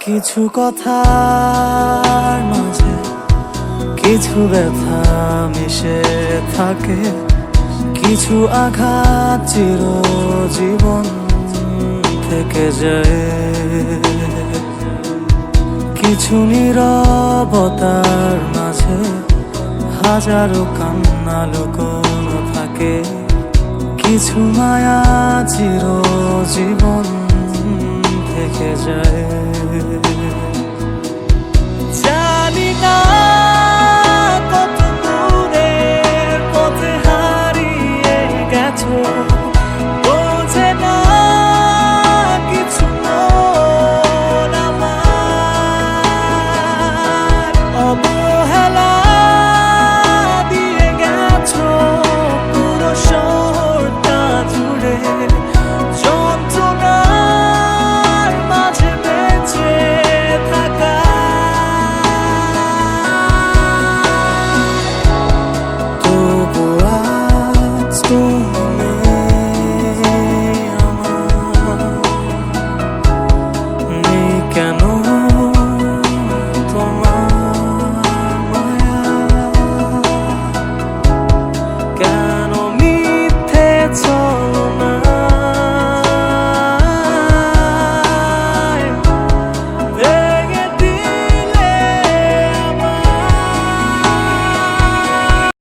কিছু কথার মাঝে কিছু ব্যথা মিশে থাকে, কিছু আঘাত চিরজীবন থেকে যায়, কিছু নীরবতার মাঝে হাজারো কান্না লুকোনো থাকে, কিছু মায়া চিরজীবন